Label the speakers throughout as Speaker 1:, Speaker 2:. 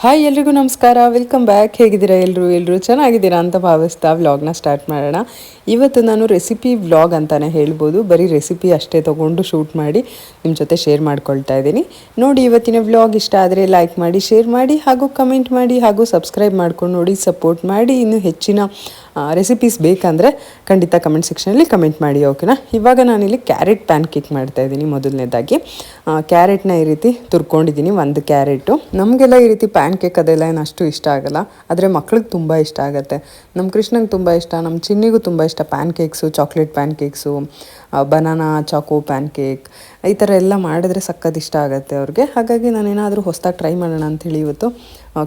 Speaker 1: Hi ಎಲ್ರಿಗೂ ನಮಸ್ಕಾರ, welcome back. ಹೇಗಿದ್ದೀರಾ ಎಲ್ಲರೂ ಚೆನ್ನಾಗಿದ್ದೀರಾ ಅಂತ ಭಾವಿಸ್ತಾ ವ್ಲಾಗ್ನ ಸ್ಟಾರ್ಟ್ ಮಾಡೋಣ. ಇವತ್ತು ನಾನು ರೆಸಿಪಿ ವ್ಲಾಗ್ ಅಂತಲೇ ಹೇಳ್ಬೋದು. ಬರೀ ರೆಸಿಪಿ ಅಷ್ಟೇ ತೊಗೊಂಡು ಶೂಟ್ ಮಾಡಿ ನಿಮ್ಮ ಜೊತೆ ಶೇರ್ ಮಾಡ್ಕೊಳ್ತಾ ಇದ್ದೀನಿ. ನೋಡಿ, ಇವತ್ತಿನ ವ್ಲಾಗ್ ಇಷ್ಟ ಆದರೆ ಲೈಕ್ ಮಾಡಿ, ಶೇರ್ ಮಾಡಿ, ಹಾಗೂ ಕಮೆಂಟ್ ಮಾಡಿ, ಹಾಗೂ ಸಬ್ಸ್ಕ್ರೈಬ್ ಮಾಡ್ಕೊಂಡು ನೋಡಿ, ಸಪೋರ್ಟ್ ಮಾಡಿ. ಇನ್ನೂ ಹೆಚ್ಚಿನ ರೆಸಿಪೀಸ್ ಬೇಕಂದರೆ ಖಂಡಿತ ಕಮೆಂಟ್ ಸೆಕ್ಷನಲ್ಲಿ ಕಮೆಂಟ್ ಮಾಡಿ, ಓಕೆನಾ. ಇವಾಗ ನಾನಿಲ್ಲಿ ಕ್ಯಾರೆಟ್ ಪ್ಯಾನ್ ಕೇಕ್ ಮಾಡ್ತಾಯಿದ್ದೀನಿ. ಮೊದಲನೇದಾಗಿ ಕ್ಯಾರೆಟ್ನ ಈ ರೀತಿ ತುರ್ಕೊಂಡಿದ್ದೀನಿ, ಒಂದು ಕ್ಯಾರೆಟು. ನಮಗೆಲ್ಲ ಈ ರೀತಿ ಪ್ಯಾನ್ ಕೇಕ್ ಅದೆಲ್ಲ ಏನು ಅಷ್ಟು ಇಷ್ಟ ಆಗಲ್ಲ, ಆದರೆ ಮಕ್ಳಿಗೆ ತುಂಬ ಇಷ್ಟ ಆಗುತ್ತೆ. ನಮ್ಮ ಕೃಷ್ಣಂಗೆ ತುಂಬ ಇಷ್ಟ, ನಮ್ಮ ಚಿನ್ನಿಗೂ ತುಂಬ ಇಷ್ಟ PAN cakes, chocolate PAN cakes, banana Chacko PAN cake, ಈ ಥರ ಎಲ್ಲ ಮಾಡಿದ್ರೆ ಸಖತ್ ಇಷ್ಟ ಆಗುತ್ತೆ ಅವ್ರಿಗೆ. ಹಾಗಾಗಿ ನಾನೇನಾದರೂ ಹೊಸದಾಗಿ ಟ್ರೈ ಮಾಡೋಣ ಅಂಥೇಳಿ ಇವತ್ತು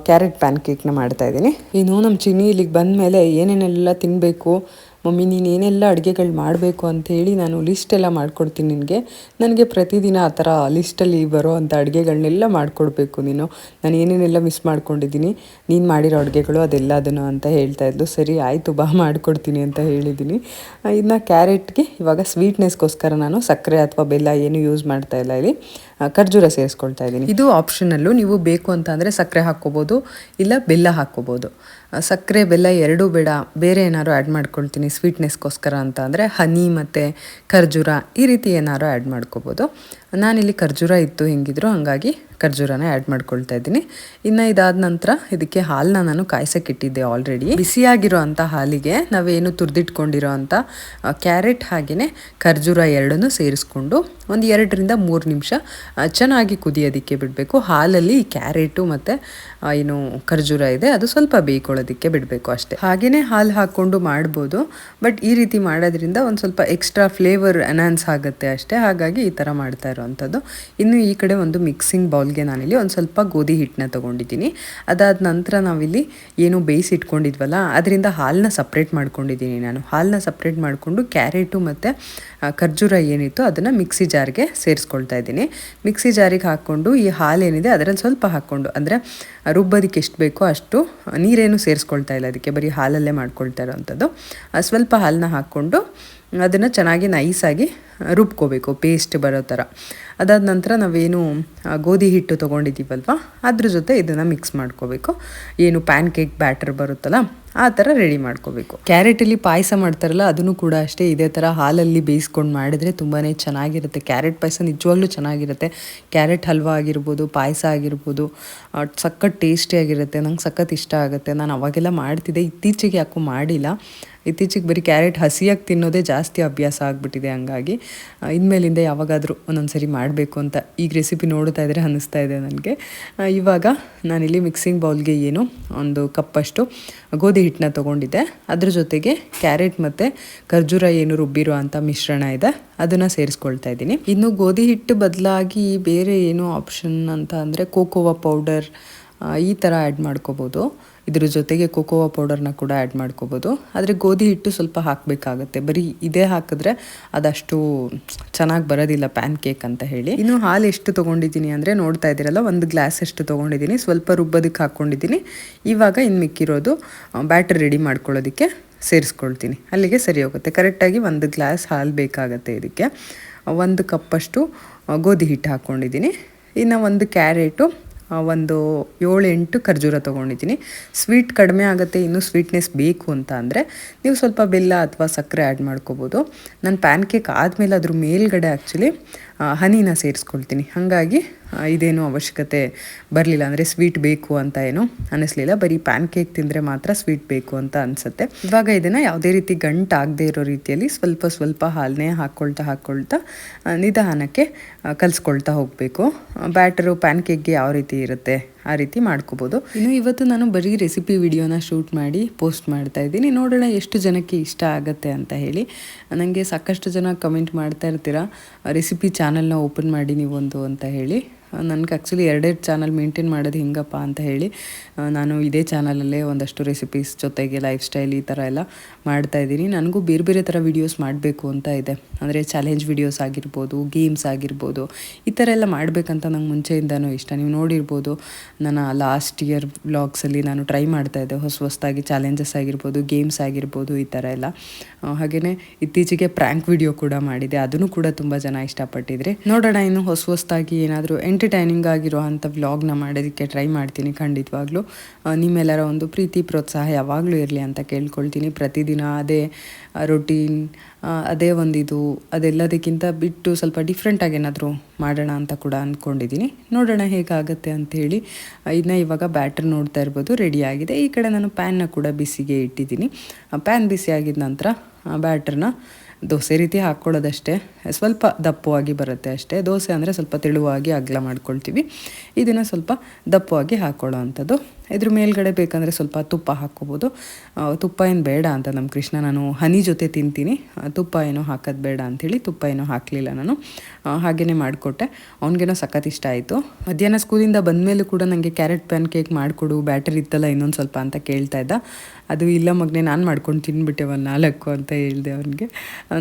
Speaker 1: ಕ್ಯಾರೆಟ್ ಪ್ಯಾನ್ ಕೇಕ್ನ ಮಾಡ್ತಾಯಿದ್ದೀನಿ. ಇನ್ನು ನಮ್ಮ ಚಿನ್ನಿ ಇಲ್ಲಿಗೆ ಬಂದ ಮೇಲೆ ಏನೇನೆಲ್ಲ ತಿನ್ನಬೇಕು ಮಮ್ಮಿ, ನೀನು ಏನೆಲ್ಲ ಅಡುಗೆಗಳು ಮಾಡಬೇಕು ಅಂಥೇಳಿ ನಾನು ಲಿಸ್ಟೆಲ್ಲ ಮಾಡಿಕೊಡ್ತೀನಿ ನಿನಗೆ. ನನಗೆ ಪ್ರತಿದಿನ ಆ ಥರ ಲಿಸ್ಟಲ್ಲಿ ಬರೋ ಅಂಥ ಅಡುಗೆಗಳನ್ನೆಲ್ಲ ಮಾಡಿಕೊಡ್ಬೇಕು ನೀನು. ನಾನು ಏನೇನೆಲ್ಲ ಮಿಸ್ ಮಾಡ್ಕೊಂಡಿದ್ದೀನಿ, ನೀನು ಮಾಡಿರೋ ಅಡುಗೆಗಳು ಅದೆಲ್ಲದನ್ನು ಅಂತ ಹೇಳ್ತಾಯಿದ್ಲು. ಸರಿ ಆಯಿತು ಬಾ ಮಾಡಿಕೊಡ್ತೀನಿ ಅಂತ ಹೇಳಿದ್ದೀನಿ. ಇನ್ನು ಕ್ಯಾರೆಟ್ಗೆ ಇವಾಗ ಸ್ವೀಟ್ನೆಸ್ಗೋಸ್ಕರ ನಾನು ಸಕ್ಕರೆ ಅಥವಾ ಬೆಲ್ಲ ಏನು ಯೂಸ್ ಮಾಡ್ತಾ ಇಲ್ಲ, ಇಲ್ಲಿ ಖರ್ಜೂರ ಸೇರಿಸ್ಕೊಳ್ತಾ ಇದ್ದೀನಿ. ಇದು ಆಪ್ಷನಲ್ಲು, ನೀವು ಬೇಕು ಅಂತ ಅಂದರೆ ಸಕ್ಕರೆ ಹಾಕ್ಕೋಬೋದು, ಇಲ್ಲ ಬೆಲ್ಲ ಹಾಕ್ಕೋಬೋದು. ಸಕ್ಕರೆ ಬೆಲ್ಲ ಎರಡೂ ಬೇಡ, ಬೇರೆ ಏನಾದ್ರು ಆ್ಯಡ್ ಮಾಡ್ಕೊಳ್ತೀನಿ ಸ್ವೀಟ್ನೆಸ್ಗೋಸ್ಕರ ಅಂತ ಅಂದರೆ ಹನಿ ಮತ್ತು ಖರ್ಜೂರ ಈ ರೀತಿ ಏನಾದ್ರು ಆ್ಯಡ್ ಮಾಡ್ಕೋಬೋದು. ನಾನಿಲ್ಲಿ ಖರ್ಜೂರ ಇತ್ತು ಹೆಂಗಿದ್ರು, ಹಾಗಾಗಿ ಖರ್ಜೂರನ ಆ್ಯಡ್ ಮಾಡ್ಕೊಳ್ತಾ ಇದ್ದೀನಿ. ಇನ್ನು ಇದಾದ ನಂತರ ಇದಕ್ಕೆ ಹಾಲನ್ನ ನಾನು ಕಾಯ್ಸೋಕ್ಕಿಟ್ಟಿದ್ದೆ ಆಲ್ರೆಡಿ. ಬಿಸಿಯಾಗಿರೋ ಅಂಥ ಹಾಲಿಗೆ ನಾವೇನು ತುರಿದಿಟ್ಕೊಂಡಿರೋ ಅಂಥ ಕ್ಯಾರೆಟ್ ಹಾಗೆಯೇ ಖರ್ಜೂರ ಎರಡನ್ನೂ ಸೇರಿಸ್ಕೊಂಡು ಒಂದು 2-3 ನಿಮಿಷ ಚೆನ್ನಾಗಿ ಕುದಿಯೋದಕ್ಕೆ ಬಿಡಬೇಕು. ಹಾಲಲ್ಲಿ ಕ್ಯಾರೆಟು ಮತ್ತು ಏನು ಖರ್ಜೂರ ಇದೆ ಅದು ಸ್ವಲ್ಪ ಬೇಯ್ಕೊಳ್ಳೋದಕ್ಕೆ ಬಿಡಬೇಕು ಅಷ್ಟೇ. ಹಾಗೆಯೇ ಹಾಲು ಹಾಕ್ಕೊಂಡು ಮಾಡ್ಬೋದು, ಬಟ್ ಈ ರೀತಿ ಮಾಡೋದ್ರಿಂದ ಒಂದು ಸ್ವಲ್ಪ ಎಕ್ಸ್ಟ್ರಾ ಫ್ಲೇವರ್ ಎನ್ಹಾನ್ಸ್ ಆಗುತ್ತೆ ಅಷ್ಟೇ. ಹಾಗಾಗಿ ಈ ಥರ ಮಾಡ್ತಾ ಇರೋವಂಥದ್ದು. ಇನ್ನು ಈ ಕಡೆ ಒಂದು ಮಿಕ್ಸಿಂಗ್ ಬೌಲ್ಗೆ ನಾನಿಲ್ಲಿ ಒಂದು ಸ್ವಲ್ಪ ಗೋಧಿ ಹಿಟ್ಟನ್ನ ತೊಗೊಂಡಿದ್ದೀನಿ. ಅದಾದ ನಂತರ ನಾವಿಲ್ಲಿ ಏನು ಬೇಯಿಸಿಟ್ಕೊಂಡಿದ್ವಲ್ಲ ಅದರಿಂದ ಹಾಲನ್ನ ಸಪ್ರೇಟ್ ಮಾಡ್ಕೊಂಡಿದ್ದೀನಿ ನಾನು. ಹಾಲನ್ನ ಸಪ್ರೇಟ್ ಮಾಡಿಕೊಂಡು ಕ್ಯಾರೆಟು ಮತ್ತು ಖರ್ಜೂರ ಏನಿತ್ತು ಅದನ್ನು ಮಿಕ್ಸಿ ಜಾರ್ಗೆ ಸೇರಿಸ್ಕೊಳ್ತಾ ಇದ್ದೀನಿ. ಮಿಕ್ಸಿ ಜಾರಿಗೆ ಹಾಕ್ಕೊಂಡು ಈ ಹಾಲೇನಿದೆ ಅದರಲ್ಲಿ ಸ್ವಲ್ಪ ಹಾಕ್ಕೊಂಡು, ಅಂದರೆ ರುಬ್ಬೋದಕ್ಕೆ ಎಷ್ಟು ಬೇಕೋ ಅಷ್ಟು, ನೀರೇನು ಸೇರಿಸ್ಕೊಳ್ತಾ ಇಲ್ಲ ಅದಕ್ಕೆ, ಬರೀ ಹಾಲಲ್ಲೇ ಮಾಡ್ಕೊಳ್ತಾ ಇರೋವಂಥದ್ದು. ಸ್ವಲ್ಪ ಹಾಲನ್ನ ಹಾಕ್ಕೊಂಡು ಅದನ್ನು ಚೆನ್ನಾಗಿ ನೈಸಾಗಿ ರುಬ್ಕೋಬೇಕು, ಪೇಸ್ಟ್ ಬರೋ ಥರ. ಅದಾದ ನಂತರ ನಾವೇನು ಗೋಧಿ ಹಿಟ್ಟು ತೊಗೊಂಡಿದ್ದೀವಲ್ವ ಅದ್ರ ಜೊತೆ ಇದನ್ನು ಮಿಕ್ಸ್ ಮಾಡ್ಕೋಬೇಕು. ಏನು ಪ್ಯಾನ್ ಕೇಕ್ ಬ್ಯಾಟರ್ ಬರುತ್ತಲ್ಲ ಆ ಥರ ರೆಡಿ ಮಾಡ್ಕೋಬೇಕು. ಕ್ಯಾರೆಟಲ್ಲಿ ಪಾಯಸ ಮಾಡ್ತಾರಲ್ಲ ಅದನ್ನು ಕೂಡ ಅಷ್ಟೇ ಇದೇ ಥರ ಹಾಲಲ್ಲಿ ಬೇಯಿಸ್ಕೊಂಡು ಮಾಡಿದರೆ ತುಂಬಾ ಚೆನ್ನಾಗಿರುತ್ತೆ. ಕ್ಯಾರೆಟ್ ಪಾಯಸ ನಿಜವಾಗ್ಲೂ ಚೆನ್ನಾಗಿರುತ್ತೆ. ಕ್ಯಾರೆಟ್ ಹಲ್ವಾ ಆಗಿರ್ಬೋದು, ಪಾಯಸ ಆಗಿರ್ಬೋದು, ಸಖತ್ ಟೇಸ್ಟಿಯಾಗಿರುತ್ತೆ. ನಂಗೆ ಸಖತ್ ಇಷ್ಟ ಆಗುತ್ತೆ. ನಾನು ಅವಾಗೆಲ್ಲ ಮಾಡ್ತಿದ್ದೆ, ಇತ್ತೀಚೆಗೆ ಯಾಕೋ ಮಾಡಿಲ್ಲ. ಇತ್ತೀಚೆಗೆ ಬರೀ ಕ್ಯಾರೆಟ್ ಹಸಿಯಾಗಿ ತಿನ್ನೋದೇ ಜಾಸ್ತಿ ಅಭ್ಯಾಸ ಆಗಿಬಿಟ್ಟಿದೆ. ಹಂಗಾಗಿ ಇನ್ಮೇಲಿಂದ ಯಾವಾಗಾದರೂ ಒಂದೊಂದು ಸರಿ ಮಾಡಬೇಕು ಅಂತ ಈಗ ರೆಸಿಪಿ ನೋಡ್ತಾ ಇದ್ದರೆ ಅನ್ನಿಸ್ತಾ ಇದೆ ನನಗೆ. ಇವಾಗ ನಾನಿಲ್ಲಿ ಮಿಕ್ಸಿಂಗ್ ಬೌಲ್ಗೆ ಏನು ಒಂದು ಕಪ್ಪಷ್ಟು ಗೋಧಿ ಹಿಟ್ಟನ್ನ ತೊಗೊಂಡಿದ್ದೆ, ಅದ್ರ ಜೊತೆಗೆ ಕ್ಯಾರೆಟ್ ಮತ್ತು ಖರ್ಜೂರ ಏನು ರುಬ್ಬಿರೋ ಅಂಥ ಮಿಶ್ರಣ ಇದೆ ಅದನ್ನು ಸೇರಿಸ್ಕೊಳ್ತಾ ಇದ್ದೀನಿ. ಇನ್ನು ಗೋಧಿ ಹಿಟ್ಟು ಬದಲಾಗಿ ಬೇರೆ ಏನು ಆಪ್ಷನ್ ಅಂತ ಅಂದರೆ ಕೋಕೋವಾ ಪೌಡರ್ ಈ ಥರ ಆ್ಯಡ್ ಮಾಡ್ಕೋಬೋದು. ಇದ್ರ ಜೊತೆಗೆ ಕೋಕೋವಾ ಪೌಡರ್ನ ಕೂಡ ಆ್ಯಡ್ ಮಾಡ್ಕೋಬೋದು. ಆದರೆ ಗೋಧಿ ಹಿಟ್ಟು ಸ್ವಲ್ಪ ಹಾಕಬೇಕಾಗತ್ತೆ, ಬರೀ ಇದೇ ಹಾಕಿದ್ರೆ ಅದಷ್ಟು ಚೆನ್ನಾಗಿ ಬರೋದಿಲ್ಲ ಪ್ಯಾನ್ ಕೇಕ್ ಅಂತ ಹೇಳಿ. ಇನ್ನು ಹಾಲು ಎಷ್ಟು ತೊಗೊಂಡಿದ್ದೀನಿ ಅಂದರೆ ನೋಡ್ತಾ ಇದ್ದೀರಲ್ಲ, 1 ಗ್ಲಾಸ್ ಅಷ್ಟು ತೊಗೊಂಡಿದ್ದೀನಿ. ಸ್ವಲ್ಪ ರುಬ್ಬೋದಕ್ಕೆ ಹಾಕ್ಕೊಂಡಿದ್ದೀನಿ. ಇವಾಗ ಇನ್ನು ಮಿಕ್ಕಿರೋದು ಬ್ಯಾಟರ್ ರೆಡಿ ಮಾಡ್ಕೊಳ್ಳೋದಕ್ಕೆ ಸೇರಿಸ್ಕೊಳ್ತೀನಿ. ಅಲ್ಲಿಗೆ ಸರಿ ಹೋಗುತ್ತೆ. ಕರೆಕ್ಟಾಗಿ 1 ಗ್ಲಾಸ್ ಹಾಲು ಬೇಕಾಗುತ್ತೆ ಇದಕ್ಕೆ. 1 ಕಪ್ಪಷ್ಟು ಗೋಧಿ ಹಿಟ್ಟು ಹಾಕ್ಕೊಂಡಿದ್ದೀನಿ. ಇನ್ನು 1 ಕ್ಯಾರೆಟು, ಒಂದು 7-8 ಖರ್ಜೂರ ತೊಗೊಂಡಿದ್ದೀನಿ. ಸ್ವೀಟ್ ಕಡಿಮೆ ಆಗುತ್ತೆ, ಇನ್ನೂ ಸ್ವೀಟ್ನೆಸ್ ಬೇಕು ಅಂತ ಅಂದರೆ ನೀವು ಸ್ವಲ್ಪ ಬೆಲ್ಲ ಅಥವಾ ಸಕ್ಕರೆ ಆ್ಯಡ್ ಮಾಡ್ಕೋಬೋದು. ನಾನು ಪ್ಯಾನ್ ಕೇಕ್ ಆದಮೇಲೆ ಅದ್ರ ಮೇಲ್ಗಡೆ ಆ್ಯಕ್ಚುಲಿ ಹನಿನ ಸೇರಿಸ್ಕೊಳ್ತೀನಿ. ಹಾಗಾಗಿ ಇದೇನು ಅವಶ್ಯಕತೆ ಬರಲಿಲ್ಲ, ಅಂದರೆ ಸ್ವೀಟ್ ಬೇಕು ಅಂತ ಏನು ಅನ್ನಿಸ್ಲಿಲ್ಲ. ಬರೀ ಪ್ಯಾನ್ ಕೇಕ್ ತಿಂದರೆ ಮಾತ್ರ ಸ್ವೀಟ್ ಬೇಕು ಅಂತ ಅನಿಸುತ್ತೆ. ಇವಾಗ ಇದನ್ನು ಯಾವುದೇ ರೀತಿ ಗಂಟಾಗದೇ ಇರೋ ರೀತಿಯಲ್ಲಿ ಸ್ವಲ್ಪ ಸ್ವಲ್ಪ ಹಾಲನ್ನೇ ಹಾಕ್ಕೊಳ್ತಾ ನಿಧಾನಕ್ಕೆ ಕಲಿಸ್ಕೊಳ್ತಾ ಹೋಗಬೇಕು. ಬ್ಯಾಟರು ಪ್ಯಾನ್ ಕೇಕ್ಗೆ ಯಾವ ರೀತಿ ಇರುತ್ತೆ ಆ ರೀತಿ ಮಾಡ್ಕೋಬೋದು. ಇನ್ನು ಇವತ್ತು ನಾನು ಬರೀ ರೆಸಿಪಿ ವಿಡಿಯೋನ ಶೂಟ್ ಮಾಡಿ ಪೋಸ್ಟ್ ಮಾಡ್ತಾ ಇದ್ದೀನಿ. ನೋಡೋಣ ಎಷ್ಟು ಜನಕ್ಕೆ ಇಷ್ಟ ಆಗುತ್ತೆ ಅಂತ ಹೇಳಿ. ನನಗೆ ಸಾಕಷ್ಟು ಜನ ಕಮೆಂಟ್ ಮಾಡ್ತಾ ಇರ್ತೀರಾ, ರೆಸಿಪಿ ಚಾನಲ್ನ ಓಪನ್ ಮಾಡಿ ನೀವೊಂದು ಅಂತ ಹೇಳಿ. ನನಗೆ ಆ್ಯಕ್ಚುಲಿ 2 ಚಾನಲ್ ಮೇಂಟೈನ್ ಮಾಡೋದು ಹೆಂಗಪ್ಪ ಅಂತ ಹೇಳಿ ನಾನು ಇದೇ ಚಾನಲಲ್ಲೇ ಒಂದಷ್ಟು ರೆಸಿಪೀಸ್ ಜೊತೆಗೆ ಲೈಫ್ ಸ್ಟೈಲ್ ಈ ಥರ ಎಲ್ಲ ಮಾಡ್ತಾಯಿದ್ದೀನಿ. ನನಗೂ ಬೇರೆ ಬೇರೆ ಥರ ವೀಡಿಯೋಸ್ ಮಾಡಬೇಕು ಅಂತ ಇದೆ. ಅಂದರೆ ಚಾಲೆಂಜ್ ವೀಡಿಯೋಸ್ ಆಗಿರ್ಬೋದು, ಗೇಮ್ಸ್ ಆಗಿರ್ಬೋದು, ಈ ಥರ ಎಲ್ಲ ಮಾಡಬೇಕಂತ ನಂಗೆ ಮುಂಚೆಯಿಂದನೂ ಇಷ್ಟ. ನೀವು ನೋಡಿರ್ಬೋದು ನನ್ನ ಲಾಸ್ಟ್ ಇಯರ್ ವ್ಲಾಗ್ಸಲ್ಲಿ ನಾನು ಟ್ರೈ ಮಾಡ್ತಾಯಿದ್ದೆ ಹೊಸದಾಗಿ ಚಾಲೆಂಜಸ್ ಆಗಿರ್ಬೋದು, ಗೇಮ್ಸ್ ಆಗಿರ್ಬೋದು, ಈ ಥರ ಎಲ್ಲ. ಹಾಗೆಯೇ ಇತ್ತೀಚೆಗೆ ಪ್ರ್ಯಾಂಕ್ ವಿಡಿಯೋ ಕೂಡ ಮಾಡಿದೆ, ಅದನ್ನು ಕೂಡ ತುಂಬ ಜನ ಇಷ್ಟಪಟ್ಟಿದ್ರೆ. ನೋಡೋಣ ಇನ್ನು ಹೊಸದಾಗಿ ಏನಾದರೂ ಎಂಟರ್ಟೈನಿಂಗ್ ಆಗಿರುವಂಥ ವ್ಲಾಗ್ನ ಮಾಡೋದಕ್ಕೆ ಟ್ರೈ ಮಾಡ್ತೀನಿ ಖಂಡಿತವಾಗ್ಲೂ. ನಿಮ್ಮೆಲ್ಲರ ಒಂದು ಪ್ರೀತಿ ಪ್ರೋತ್ಸಾಹ ಯಾವಾಗಲೂ ಇರಲಿ ಅಂತ ಕೇಳ್ಕೊಳ್ತೀನಿ. ಪ್ರತಿದಿನ ಅದೇ ರೊಟೀನ್, ಅದೇ ಒಂದಿದು ಅದೆಲ್ಲದಕ್ಕಿಂತ ಬಿಟ್ಟು ಸ್ವಲ್ಪ ಡಿಫ್ರೆಂಟಾಗಿ ಏನಾದರೂ ಮಾಡೋಣ ಅಂತ ಕೂಡ ಅಂದ್ಕೊಂಡಿದ್ದೀನಿ. ನೋಡೋಣ ಹೇಗಾಗುತ್ತೆ ಅಂಥೇಳಿ. ಇದನ್ನ ಇವಾಗ ಬ್ಯಾಟರ್ ನೋಡ್ತಾ ಇರ್ಬೋದು, ರೆಡಿಯಾಗಿದೆ. ಈ ಕಡೆ ನಾನು ಪ್ಯಾನ್ನ ಕೂಡ ಬಿಸಿಗೆ ಇಟ್ಟಿದ್ದೀನಿ. ಪ್ಯಾನ್ ಬಿಸಿ ಆಗಿದ ನಂತರ ಬ್ಯಾಟ್ರನ್ನ ದೋಸೆ ರೀತಿ ಹಾಕ್ಕೊಳ್ಳೋದಷ್ಟೇ, ಸ್ವಲ್ಪ ದಪ್ಪವಾಗಿ ಬರುತ್ತೆ ಅಷ್ಟೇ. ದೋಸೆ ಅಂದರೆ ಸ್ವಲ್ಪ ತೆಳುವಾಗಿ ಅಗಲ ಮಾಡ್ಕೊಳ್ತೀವಿ, ಇದನ್ನು ಸ್ವಲ್ಪ ದಪ್ಪವಾಗಿ ಹಾಕ್ಕೊಳ್ಳೋ ಅಂಥದ್ದು. ಇದ್ರ ಮೇಲ್ಗಡೆ ಬೇಕಂದರೆ ಸ್ವಲ್ಪ ತುಪ್ಪ ಹಾಕ್ಕೋಬೋದು. ತುಪ್ಪ ಏನು ಬೇಡ ಅಂತ ನಮ್ಮ ಕೃಷ್ಣ, ನಾನು ಹನಿ ಜೊತೆ ತಿಂತೀನಿ, ತುಪ್ಪ ಏನೋ ಹಾಕೋದು ಬೇಡ ಅಂಥೇಳಿ ತುಪ್ಪ ಏನೋ ಹಾಕಲಿಲ್ಲ ನಾನು. ಹಾಗೆಯೇ ಮಾಡಿಕೊಟ್ಟೆ. ಅವ್ನಿಗೇನೋ ಸಖತ್ ಇಷ್ಟ ಆಯಿತು. ಮಧ್ಯಾಹ್ನ ಸ್ಕೂಲಿಂದ ಬಂದಮೇಲೂ ಕೂಡ ನನಗೆ ಕ್ಯಾರೆಟ್ ಪ್ಯಾನ್ ಕೇಕ್ ಮಾಡಿಕೊಡು, ಬ್ಯಾಟರ್ ಇತ್ತಲ್ಲ ಇನ್ನೊಂದು ಸ್ವಲ್ಪ ಅಂತ ಕೇಳ್ತಾ ಇದ್ದ. ಅದು ಇಲ್ಲ ಮಗನೇ, ನಾನು ಮಾಡ್ಕೊಂಡು ತಿಂದ್ಬಿಟ್ಟೆ ಒಂದು 4 ಅಂತ ಹೇಳಿದೆ ಅವನಿಗೆ.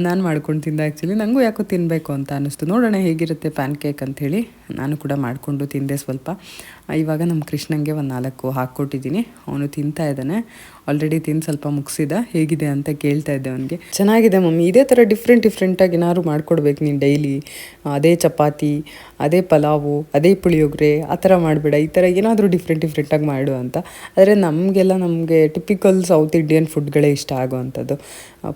Speaker 1: ನಾನು ಮಾಡ್ಕೊಂಡು ತಿಂದೆ. ಆ್ಯಕ್ಚುಲಿ ನನಗೂ ಯಾಕೋ ತಿನ್ನಬೇಕು ಅಂತ ಅನ್ನಿಸ್ತು. ನೋಡೋಣ ಹೇಗಿರುತ್ತೆ ಪ್ಯಾನ್ ಕೇಕ್ ಅಂಥೇಳಿ ನಾನು ಕೂಡ ಮಾಡಿಕೊಂಡು ತಿಂದೆ ಸ್ವಲ್ಪ. ಇವಾಗ ನಮ್ಮ ಕೃಷ್ಣಂಗೆ ಒಂದು 4 ಹಾಕ್ಕೊಟ್ಟಿದ್ದೀನಿ. ಅವನು ತಿಂತಾ ಇದ್ದಾನೆ. ಆಲ್ರೆಡಿ ತಿಂದು ಸ್ವಲ್ಪ ಮುಗಿಸಿದ. ಹೇಗಿದೆ ಅಂತ ಕೇಳ್ತಾ ಇದ್ದೆ ಅವನಿಗೆ. ಚೆನ್ನಾಗಿದೆ ಮಮ್ಮಿ, ಇದೇ ಥರ ಡಿಫ್ರೆಂಟಾಗಿ ಏನಾದ್ರು ಮಾಡಿಕೊಡ್ಬೇಕು ನೀನು ಡೈಲಿ. ಅದೇ ಚಪಾತಿ, ಅದೇ ಪಲಾವು, ಅದೇ ಪುಳಿಯೋಗರೆ ಆ ಥರ ಮಾಡಬೇಡ, ಈ ಥರ ಏನಾದರೂ ಡಿಫ್ರೆಂಟಾಗಿ ಮಾಡು ಅಂತ. ಆದರೆ ನಮಗೆ ಟಿಪಿಕಲ್ ಸೌತ್ ಇಂಡಿಯನ್ ಫುಡ್ಗಳೇ ಇಷ್ಟ ಆಗೋವಂಥದ್ದು.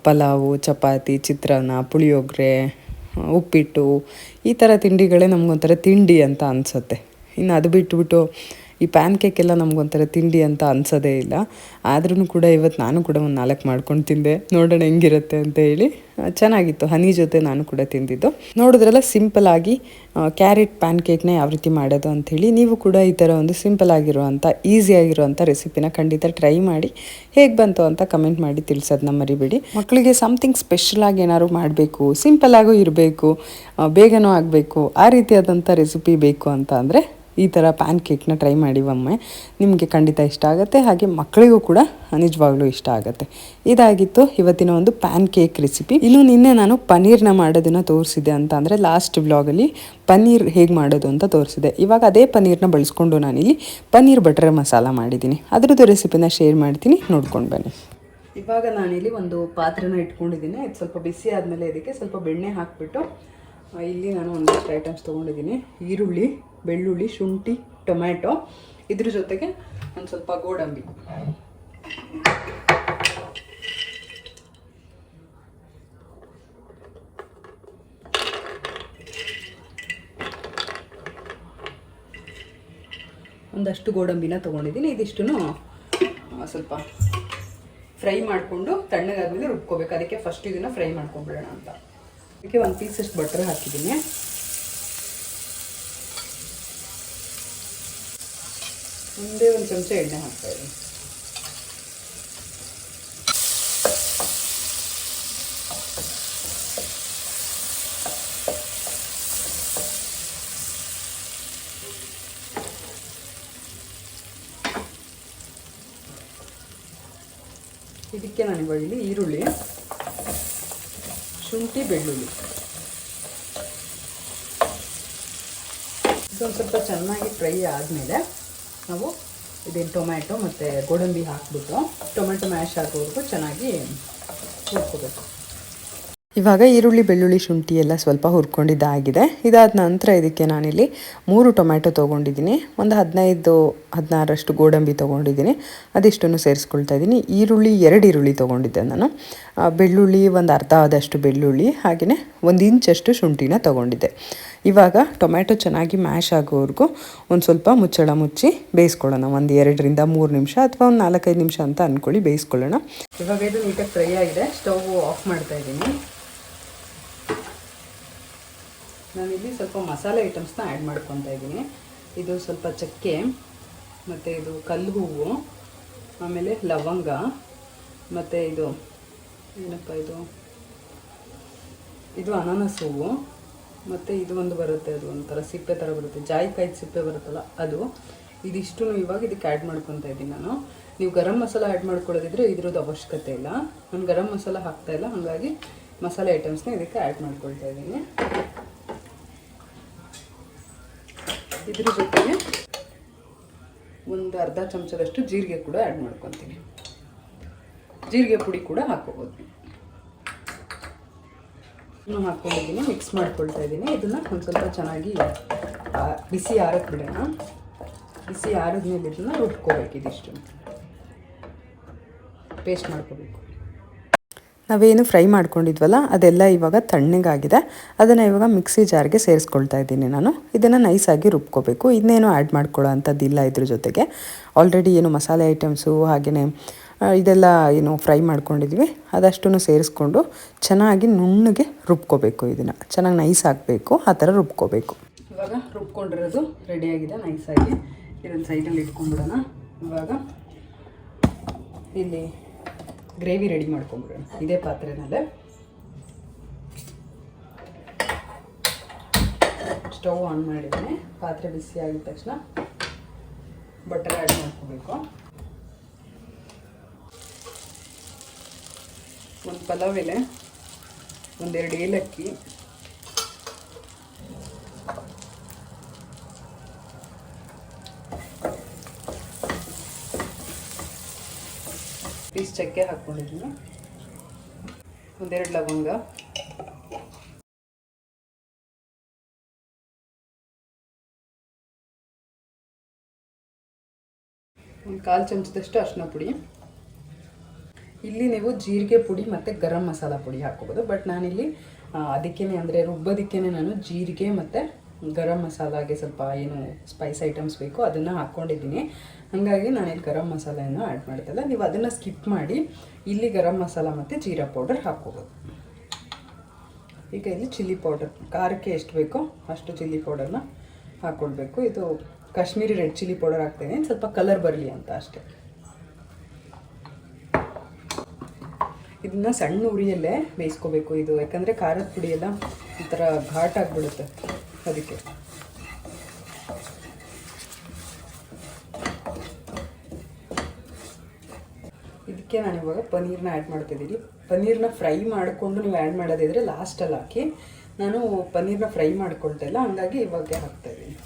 Speaker 1: ಪಲಾವು, ಚಪಾತಿ, ಚಿತ್ರಾನ್ನ, ಪುಳಿಯೋಗರೆ, ಉಪ್ಪಿಟ್ಟು, ಈ ಥರ ತಿಂಡಿಗಳೇ ನಮಗೊಂಥರ ತಿಂಡಿ ಅಂತ ಅನಿಸುತ್ತೆ. ಇನ್ನು ಅದು ಬಿಟ್ಟುಬಿಟ್ಟು ಈ ಪ್ಯಾನ್ ಕೇಕೆಲ್ಲ ನಮಗೊಂಥರ ತಿಂಡಿ ಅಂತ ಅನಿಸೋದೇ ಇಲ್ಲ. ಆದ್ರೂ ಕೂಡ ಇವತ್ತು ನಾನು ಕೂಡ ಒಂದು 4 ಮಾಡ್ಕೊಂಡು ತಿಂದೆ. ನೋಡೋಣ ಹೆಂಗಿರುತ್ತೆ ಅಂತ ಹೇಳಿ. ಚೆನ್ನಾಗಿತ್ತು. ಹನಿ ಜೊತೆ ನಾನು ಕೂಡ ತಿಂದಿದ್ದು. ನೋಡಿದ್ರಲ್ಲ ಸಿಂಪಲ್ಲಾಗಿ ಕ್ಯಾರೆಟ್ ಪ್ಯಾನ್ ಕೇಕ್ನ ಯಾವ ರೀತಿ ಮಾಡೋದು ಅಂಥೇಳಿ. ನೀವು ಕೂಡ ಈ ಥರ ಒಂದು ಸಿಂಪಲ್ ಆಗಿರುವಂಥ ಈಸಿಯಾಗಿರುವಂಥ ರೆಸಿಪಿನ ಖಂಡಿತ ಟ್ರೈ ಮಾಡಿ. ಹೇಗೆ ಬಂತು ಅಂತ ಕಮೆಂಟ್ ಮಾಡಿ ತಿಳಿಸೋದನ್ನ ಮರಿಬೇಡಿ. ಮಕ್ಕಳಿಗೆ ಸಮಥಿಂಗ್ ಸ್ಪೆಷಲಾಗಿ ಏನಾದ್ರು ಮಾಡಬೇಕು, ಸಿಂಪಲ್ಲಾಗೂ ಇರಬೇಕು, ಬೇಗನೂ ಆಗಬೇಕು, ಆ ರೀತಿಯಾದಂಥ ರೆಸಿಪಿ ಬೇಕು ಅಂತ ಅಂದರೆ ಈ ಥರ ಪ್ಯಾನ್ ಕೇಕ್ನ ಟ್ರೈ ಮಾಡಿ ಒಮ್ಮೆ. ನಿಮಗೆ ಖಂಡಿತ ಇಷ್ಟ ಆಗುತ್ತೆ, ಹಾಗೆ ಮಕ್ಕಳಿಗೂ ಕೂಡ ನಿಜವಾಗ್ಲೂ ಇಷ್ಟ ಆಗುತ್ತೆ. ಇದಾಗಿತ್ತು ಇವತ್ತಿನ ಒಂದು ಪ್ಯಾನ್ ಕೇಕ್ ರೆಸಿಪಿ. ಇನ್ನು ನಿನ್ನೆ ನಾನು ಪನ್ನೀರ್ನ ಮಾಡೋದನ್ನು ತೋರಿಸಿದೆ ಅಂತ ಅಂದರೆ ಲಾಸ್ಟ್ ವ್ಲಾಗಲ್ಲಿ ಪನ್ನೀರ್ ಹೇಗೆ ಮಾಡೋದು ಅಂತ ತೋರಿಸಿದೆ. ಇವಾಗ ಅದೇ ಪನ್ನೀರ್ನ ಬಳಸ್ಕೊಂಡು ನಾನಿಲ್ಲಿ ಪನ್ನೀರ್ ಬಟರ್ ಮಸಾಲ ಮಾಡಿದ್ದೀನಿ. ಅದರದ್ದು ರೆಸಿಪಿನ ಶೇರ್ ಮಾಡ್ತೀನಿ, ನೋಡ್ಕೊಂಡು ಬನ್ನಿ. ಇವಾಗ ನಾನಿಲ್ಲಿ ಒಂದು ಪಾತ್ರೆನ ಇಟ್ಕೊಂಡಿದ್ದೀನಿ. ಇದು ಸ್ವಲ್ಪ ಬಿಸಿ ಆದಮೇಲೆ ಇದಕ್ಕೆ ಸ್ವಲ್ಪ ಬೆಣ್ಣೆ ಹಾಕಿಬಿಟ್ಟು ಇಲ್ಲಿ ನಾನು ಒಂದಷ್ಟು ಐಟಮ್ಸ್ ತೊಗೊಂಡಿದ್ದೀನಿ. ಈರುಳ್ಳಿ, ಬೆಳ್ಳುಳ್ಳಿ, ಶುಂಠಿ, ಟೊಮ್ಯಾಟೊ, ಇದ್ರ ಜೊತೆಗೆ ಒಂದು ಸ್ವಲ್ಪ ಗೋಡಂಬಿ. ಒಂದಷ್ಟು ಗೋಡಂಬಿನ ತೊಗೊಂಡಿದ್ದೀನಿ. ಇದಿಷ್ಟು ಸ್ವಲ್ಪ ಫ್ರೈ ಮಾಡಿಕೊಂಡು ತಣ್ಣಗಾದ್ಮೇಲೆ ರುಬ್ಕೋಬೇಕು. ಅದಕ್ಕೆ ಫಸ್ಟ್ ಇದನ್ನು ಫ್ರೈ ಮಾಡ್ಕೊಂಡ್ಬಿಡೋಣ ಅಂತ. ಅದಕ್ಕೆ 1 ಪೀಸಷ್ಟು ಬಟರ್ ಹಾಕಿದ್ದೀನಿ. ಒಂದೇ 1 ಚಮಚ ಎಣ್ಣೆ ಹಾಕ್ತಾಯಿದ್ದೀನಿ. ಇದಕ್ಕೆ ನಾನು ಇವಾಗ ಇಲ್ಲಿ ಈರುಳ್ಳಿ, ಶುಂಠಿ, ಬೆಳ್ಳುಳ್ಳಿ ಇದೊಂದು ಸ್ವಲ್ಪ ಚೆನ್ನಾಗಿ ಫ್ರೈ ಆದಮೇಲೆ ನಾವು ಇದೇನು ಟೊಮ್ಯಾಟೊ ಮತ್ತು ಗೋಡಂಬಿ ಹಾಕ್ಬಿಟ್ಟು ಟೊಮೆಟೊ ಮ್ಯಾಶ್ ಆಗೋವರೆಗೂ ಚೆನ್ನಾಗಿ ಹುರ್ಕೋಬೇಕು. ಇವಾಗ ಈರುಳ್ಳಿ, ಬೆಳ್ಳುಳ್ಳಿ, ಶುಂಠಿ ಎಲ್ಲ ಸ್ವಲ್ಪ ಹುರ್ಕೊಂಡಿದ್ದಾಗಿದೆ. ಇದಾದ ನಂತರ ಇದಕ್ಕೆ ನಾನಿಲ್ಲಿ 3 ಟೊಮ್ಯಾಟೊ ತೊಗೊಂಡಿದ್ದೀನಿ. ಒಂದು 15-16 ಗೋಡಂಬಿ ತೊಗೊಂಡಿದ್ದೀನಿ. ಅದಿಷ್ಟನ್ನು ಸೇರಿಸ್ಕೊಳ್ತಾ ಇದ್ದೀನಿ. ಈರುಳ್ಳಿ 2 ಈರುಳ್ಳಿ ತೊಗೊಂಡಿದ್ದೆ ನಾನು. ಬೆಳ್ಳುಳ್ಳಿ ಒಂದು ಅರ್ಧ ಆದಷ್ಟು ಬೆಳ್ಳುಳ್ಳಿ, ಹಾಗೆಯೇ 1 ಇಂಚಷ್ಟು ಶುಂಠಿನ ತೊಗೊಂಡಿದ್ದೆ. ಇವಾಗ ಟೊಮ್ಯಾಟೊ ಚೆನ್ನಾಗಿ ಮ್ಯಾಶ್ ಆಗೋವರೆಗೂ ಒಂದು ಸ್ವಲ್ಪ ಮುಚ್ಚಳ ಮುಚ್ಚಿ ಬೇಯಿಸ್ಕೊಳ್ಳೋಣ. ಒಂದು 2-3 ನಿಮಿಷ ಅಥವಾ ಒಂದು 4-5 ನಿಮಿಷ ಅಂತ ಅಂದ್ಕೊಳ್ಳಿ, ಬೇಯಿಸ್ಕೊಳ್ಳೋಣ. ಇವಾಗ ಇದು ನೀಟಾಗಿ ಫ್ರೈ ಆಗಿದೆ. ಸ್ಟವ್ ಆಫ್ ಮಾಡ್ತಾ ಇದ್ದೀನಿ. ನಾನಿಲ್ಲಿ ಸ್ವಲ್ಪ ಮಸಾಲೆ ಐಟಮ್ಸ್ನ ಆ್ಯಡ್ ಮಾಡ್ಕೊತಾ ಇದ್ದೀನಿ. ಇದು ಸ್ವಲ್ಪ ಚಕ್ಕೆ, ಮತ್ತು ಇದು ಕಲ್ಲು ಹೂವು, ಆಮೇಲೆ ಲವಂಗ, ಮತ್ತು ಇದು ಏನಪ್ಪ ಇದು ಅನಾನಸ್ ಹೂವು, ಮತ್ತು ಇದು ಒಂದು ಬರುತ್ತೆ, ಅದು ಒಂಥರ ಸಿಪ್ಪೆ ಥರ ಬರುತ್ತೆ, ಜಾಯಿಕಾಯಿ ಸಿಪ್ಪೆ ಬರುತ್ತಲ್ಲ ಅದು. ಇದಿಷ್ಟು ಇವಾಗ ಇದಕ್ಕೆ ಆ್ಯಡ್ ಮಾಡ್ಕೊತಾ ಇದ್ದೀನಿ ನಾನು. ನೀವು ಗರಂ ಮಸಾಲ ಆ್ಯಡ್ ಮಾಡ್ಕೊಳ್ಳೋದಿದ್ರೆ ಇದ್ರದ್ದು ಅವಶ್ಯಕತೆ ಇಲ್ಲ. ನಾನು ಗರಂ ಮಸಾಲ ಹಾಕ್ತಾಯಿಲ್ಲ, ಹಾಗಾಗಿ ಮಸಾಲೆ ಐಟಮ್ಸ್ನ ಇದಕ್ಕೆ ಆ್ಯಡ್ ಮಾಡ್ಕೊಳ್ತಾ ಇದ್ದೀನಿ. ಇದ್ರ ಜೊತೆಗೆ ಒಂದು ಅರ್ಧ ಚಮಚದಷ್ಟು ಜೀರಿಗೆ ಕೂಡ ಆ್ಯಡ್ ಮಾಡ್ಕೊತೀನಿ. ಜೀರಿಗೆ ಪುಡಿ ಕೂಡ ಹಾಕ್ಕೋಬೋದು. ಹಾಕ್ಕೊಂಡಿದ್ದೀನಿ, ಮಿಕ್ಸ್ ಮಾಡ್ಕೊಳ್ತಾ ಇದ್ದೀನಿ. ಇದನ್ನು ಒಂದು ಸ್ವಲ್ಪ ಚೆನ್ನಾಗಿ ಬಿಸಿ ಆರಕ್ಕೆ ಬಿಡೋಣ. ಬಿಸಿ ಆರಿದ್ಮೇಲೆ ಇದನ್ನು ರುಬ್ಕೋಬೇಕು. ಇದಿಷ್ಟು ಪೇಸ್ಟ್ ಮಾಡ್ಕೋಬೇಕು. ನಾವೇನು ಫ್ರೈ ಮಾಡ್ಕೊಂಡಿದ್ವಲ್ಲ ಅದೆಲ್ಲ ಇವಾಗ ತಣ್ಣಗಾಗಿದೆ. ಅದನ್ನು ಇವಾಗ ಮಿಕ್ಸಿ ಜಾರ್ಗೆ ಸೇರಿಸ್ಕೊಳ್ತಾ ಇದ್ದೀನಿ ನಾನು. ಇದನ್ನು ನೈಸಾಗಿ ರುಬ್ಕೋಬೇಕು. ಇನ್ನೇನು ಆ್ಯಡ್ ಮಾಡ್ಕೊಳ್ಳೋ ಅಂಥದ್ದಿಲ್ಲ ಇದ್ರ ಜೊತೆಗೆ. ಆಲ್ರೆಡಿ ಏನು ಮಸಾಲೆ ಐಟಮ್ಸು ಹಾಗೆಯೇ ಇದೆಲ್ಲ ಏನು ಫ್ರೈ ಮಾಡ್ಕೊಂಡಿದ್ವಿ ಅದಷ್ಟನ್ನು ಸೇರಿಸ್ಕೊಂಡು ಚೆನ್ನಾಗಿ ನುಣ್ಣಗೆ ರುಬ್ಕೋಬೇಕು. ಇದನ್ನು ಚೆನ್ನಾಗಿ ನೈಸ್ ಆಗಬೇಕು, ಆ ಥರ ರುಬ್ಕೋಬೇಕು. ಇವಾಗ ರುಬ್ಕೊಂಡಿರೋದು ರೆಡಿಯಾಗಿದೆ ನೈಸಾಗಿ. ಇದನ್ನು ಸೈಡಲ್ಲಿ ಇಟ್ಕೊಂಡ್ಬಿಡೋಣ. ಇವಾಗ ಇಲ್ಲಿ ಗ್ರೇವಿ ರೆಡಿ ಮಾಡ್ಕೊಂಬಿಡೋಣ ಇದೇ ಪಾತ್ರೆನಲ್ಲೇ. ಸ್ಟವ್ ಆನ್ ಮಾಡಿದ್ದೀನಿ. ಪಾತ್ರೆ ಬಿಸಿ ಆಗಿದ ತಕ್ಷಣ ಬಟರ್ ಆ್ಯಡ್ ಮಾಡ್ಕೋಬೇಕು. ಒಂದು ಪಲಾವ್ ಎಲೆ, ಒಂದೆರಡು ಏಲಕ್ಕಿ, ಪೀಸ್ ಚಕ್ಕೆ ಹಾಕ್ಕೊಂಡಿದ್ದೀನಿ, ಒಂದೆರಡು ಲವಂಗ, ಒಂದು 1/4 ಚಮಚದಷ್ಟು ಅರಿಶಿನ ಪುಡಿ. ಇಲ್ಲಿ ನೀವು ಜೀರಿಗೆ ಪುಡಿ ಮತ್ತು ಗರಂ ಮಸಾಲ ಪುಡಿ ಹಾಕ್ಕೋಬೋದು. ಬಟ್ ನಾನಿಲ್ಲಿ ಅದಕ್ಕೇ ಅಂದರೆ ರುಬ್ಬೋದಕ್ಕೇ ನಾನು ಜೀರಿಗೆ ಮತ್ತು ಗರಂ ಮಸಾಲಾಗೆ ಸ್ವಲ್ಪ ಏನು ಸ್ಪೈಸ್ ಐಟಮ್ಸ್ ಬೇಕು ಅದನ್ನು ಹಾಕ್ಕೊಂಡಿದ್ದೀನಿ. ಹಾಗಾಗಿ ನಾನಿಲ್ಲಿ ಗರಂ ಮಸಾಲೆಯನ್ನು ಆ್ಯಡ್ ಮಾಡ್ತಿಲ್ಲ. ನೀವು ಅದನ್ನು ಸ್ಕಿಪ್ ಮಾಡಿ ಇಲ್ಲಿ ಗರಂ ಮಸಾಲ ಮತ್ತು ಜೀರಾ ಪೌಡರ್ ಹಾಕ್ಕೋಬೋದು. ಈಗ ಇಲ್ಲಿ ಚಿಲ್ಲಿ ಪೌಡರ್, ಖಾರಕ್ಕೆ ಎಷ್ಟು ಬೇಕೋ ಅಷ್ಟು ಚಿಲ್ಲಿ ಪೌಡರ್ನ ಹಾಕ್ಕೊಳ್ಬೇಕು. ಇದು ಕಾಶ್ಮೀರಿ ರೆಡ್ ಚಿಲ್ಲಿ ಪೌಡರ್ ಹಾಕ್ತೇನೆ, ಸ್ವಲ್ಪ ಕಲರ್ ಬರಲಿ ಅಂತ ಅಷ್ಟೇ. ಇದನ್ನ ಸಣ್ಣ ಉರಿಯಲ್ಲೇ ಬೇಯಿಸ್ಕೋಬೇಕು. ಇದು ಯಾಕಂದರೆ ಖಾರದ ಪುಡಿ ಎಲ್ಲ ಈ ಥರ ಘಾಟ್ ಆಗಿಬಿಡುತ್ತೆ, ಅದಕ್ಕೆ. ಇದಕ್ಕೆ ನಾನು ಇವಾಗ ಪನ್ನೀರ್ನ ಆ್ಯಡ್ ಮಾಡ್ತಿದ್ದೀನಿ. ಪನ್ನೀರ್ನ ಫ್ರೈ ಮಾಡಿಕೊಂಡು ನೀವು ಆ್ಯಡ್ ಮಾಡೋದಿದ್ರೆ ಲಾಸ್ಟಲ್ಲಿ ಹಾಕಿ. ನಾನು ಪನ್ನೀರ್ನ ಫ್ರೈ ಮಾಡ್ಕೊಳ್ತಾ ಇಲ್ಲ, ಹಂಗಾಗಿ ಇವಾಗ ಹಾಕ್ತಾಯಿದ್ದೀನಿ.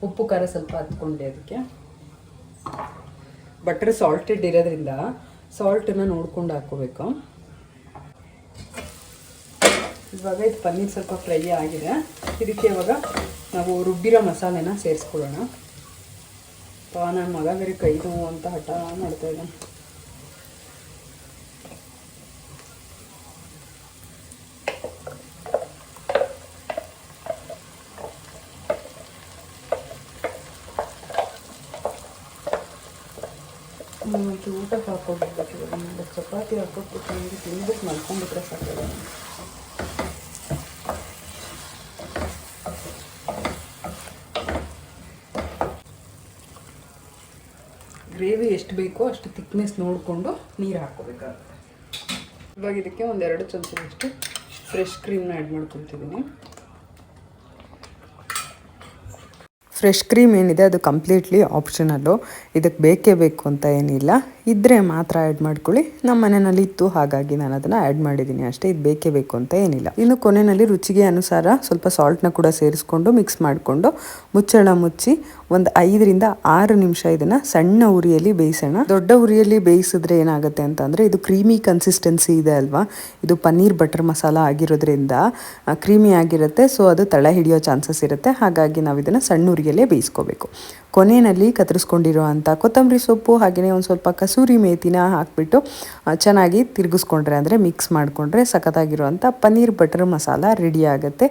Speaker 1: ಉಪ್ಪು ಖಾರ ಸ್ವಲ್ಪ ಹತ್ಕೊಂಡೆ. ಅದಕ್ಕೆ ಬಟರ್ ಸಾಲ್ಟೆಡ್ ಇರೋದ್ರಿಂದ ಸಾಲ್ಟನ್ನು ನೋಡ್ಕೊಂಡು ಹಾಕ್ಕೋಬೇಕು. ಇವಾಗ ಇದು ಪನ್ನೀರ್ ಸ್ವಲ್ಪ ಫ್ರೈ ಆಗಿದೆ. ಇದಕ್ಕೆ ಇವಾಗ ನಾವು ರುಬ್ಬಿರೋ ಮಸಾಲೆನ ಸೇರಿಸ್ಕೊಳ್ಳೋಣ. ನನ್ನ ಮಗ ಬೇರೆ ಕೈ ನೋವು ಅಂತ ಹಠ ಮಾಡ್ತಾ ಇದ್ದಾನೆ. ಊಟಕ್ಕೆ ಹಾಕ್ಕೊಡ್ಬೇಕು. ಚಪಾತಿ ಹಾಕ್ಕೊಟ್ಬಿಟ್ಟು ನನಗೆ ತಿನ್ಬಿಟ್ಟು ಮಲ್ಕೊಂಡ್ಬಿಟ್ರೆ ಸಾಕಲ್ಲ. ಗ್ರೇವಿ ಎಷ್ಟು ಬೇಕೋ ಅಷ್ಟು ಥಿಕ್ನೆಸ್ ನೋಡಿಕೊಂಡು ನೀರು ಹಾಕ್ಕೋಬೇಕಾಗುತ್ತೆ. ಇವಾಗ ಇದಕ್ಕೆ 1-2 ಚಮಚದಷ್ಟು ಫ್ರೆಶ್ ಕ್ರೀಮ್ನ ಆ್ಯಡ್ ಮಾಡ್ಕೊಳ್ತಿದ್ದೀನಿ. ಫ್ರೆಶ್ ಕ್ರೀಮ್ ಏನಿದೆ ಅದು ಕಂಪ್ಲೀಟ್ಲಿ ಆಪ್ಷನಲ್ಲು. ಇದಕ್ಕೆ ಬೇಕೇ ಬೇಕು ಅಂತ ಏನಿಲ್ಲ, ಇದ್ದರೆ ಮಾತ್ರ ಆ್ಯಡ್ ಮಾಡ್ಕೊಳ್ಳಿ. ನಮ್ಮ ಮನೆಯಲ್ಲಿ ಇತ್ತು, ಹಾಗಾಗಿ ನಾನು ಅದನ್ನು ಆ್ಯಡ್ ಮಾಡಿದ್ದೀನಿ ಅಷ್ಟೇ. ಇದು ಬೇಕೇ ಬೇಕು ಅಂತ ಏನಿಲ್ಲ. ಇನ್ನು ಕೊನೆಯಲ್ಲಿ ರುಚಿಗೆ ಅನುಸಾರ ಸ್ವಲ್ಪ ಸಾಲ್ಟ್ನ ಕೂಡ ಸೇರಿಸ್ಕೊಂಡು ಮಿಕ್ಸ್ ಮಾಡಿಕೊಂಡು ಮುಚ್ಚಳ ಮುಚ್ಚಿ ಒಂದು 5-6 ನಿಮಿಷ ಇದನ್ನು ಸಣ್ಣ ಉರಿಯಲ್ಲಿ ಬೇಯಿಸೋಣ. ದೊಡ್ಡ ಉರಿಯಲ್ಲಿ ಬೇಯಿಸಿದ್ರೆ ಏನಾಗುತ್ತೆ ಅಂತಂದರೆ ಇದು ಕ್ರೀಮಿ ಕನ್ಸಿಸ್ಟೆನ್ಸಿ ಇದೆ ಅಲ್ವಾ, ಇದು ಪನ್ನೀರ್ ಬಟರ್ ಮಸಾಲ ಆಗಿರೋದ್ರಿಂದ ಕ್ರೀಮಿ ಆಗಿರುತ್ತೆ. ಸೊ ಅದು ತಳ ಹಿಡಿಯೋ ಚಾನ್ಸಸ್ ಇರುತ್ತೆ. ಹಾಗಾಗಿ ನಾವು ಇದನ್ನು ಸಣ್ಣ ಉರಿಯಲ್ಲೇ ಬೇಯಿಸ್ಕೋಬೇಕು. ಕೊನೆಯಲ್ಲಿ ಕತ್ತರಿಸ್ಕೊಂಡಿರೋ ಅಂಥ ಕೊತ್ತಂಬರಿ ಸೊಪ್ಪು ಹಾಗೆಯೇ ಒಂದು ಸ್ವಲ್ಪ ಕಸೂರಿ ಮೇಥಿನ ಹಾಕಿಬಿಟ್ಟು ಚೆನ್ನಾಗಿ ತಿರುಗಿಸ್ಕೊಂಡ್ರೆ ಅಂದರೆ ಮಿಕ್ಸ್ ಮಾಡಿಕೊಂಡ್ರೆ ಸಖತ್ತಾಗಿರುವಂಥ ಪನ್ನೀರ್ ಬಟರ್ ಮಸಾಲ ರೆಡಿ ಆಗುತ್ತೆ.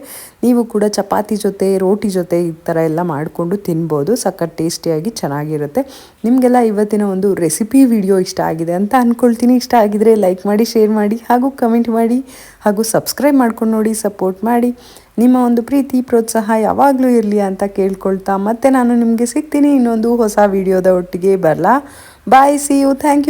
Speaker 1: ನೀವು ಕೂಡ ಚಪಾತಿ ಜೊತೆ ರೋಟಿ ಜೊತೆ ಈ ಥರ ಎಲ್ಲ ಮಾಡಿಕೊಂಡು ತಿನ್ಬೋದು. ಸಖತ್ ಟೇಸ್ಟಿಯಾಗಿ ಚೆನ್ನಾಗಿರುತ್ತೆ. ನಿಮಗೆಲ್ಲ ಇವತ್ತಿನ ಒಂದು ರೆಸಿಪಿ ವಿಡಿಯೋ ಇಷ್ಟ ಆಗಿದೆ ಅಂತ ಅಂದ್ಕೊಳ್ತೀನಿ. ಇಷ್ಟ ಆಗಿದರೆ ಲೈಕ್ ಮಾಡಿ, ಶೇರ್ ಮಾಡಿ ಹಾಗೂ ಕಮೆಂಟ್ ಮಾಡಿ ಹಾಗೂ ಸಬ್ಸ್ಕ್ರೈಬ್ ಮಾಡ್ಕೊಂಡು ನೋಡಿ, ಸಪೋರ್ಟ್ ಮಾಡಿ. ನಿಮ್ಮ ಒಂದು ಪ್ರೀತಿ ಪ್ರೋತ್ಸಾಹ ಯಾವಾಗಲೂ ಇರಲಿ ಅಂತ ಕೇಳ್ಕೊಳ್ತಾ ಮತ್ತೆ ನಾನು ನಿಮಗೆ ಸಿಗ್ತೀನಿ ಇನ್ನೊಂದು ಹೊಸ ವಿಡಿಯೋದ ಒಟ್ಟಿಗೆ. ಬರಲಾ? ಬಾಯ್, ಸಿ ಯು, ಥ್ಯಾಂಕ್ ಯು.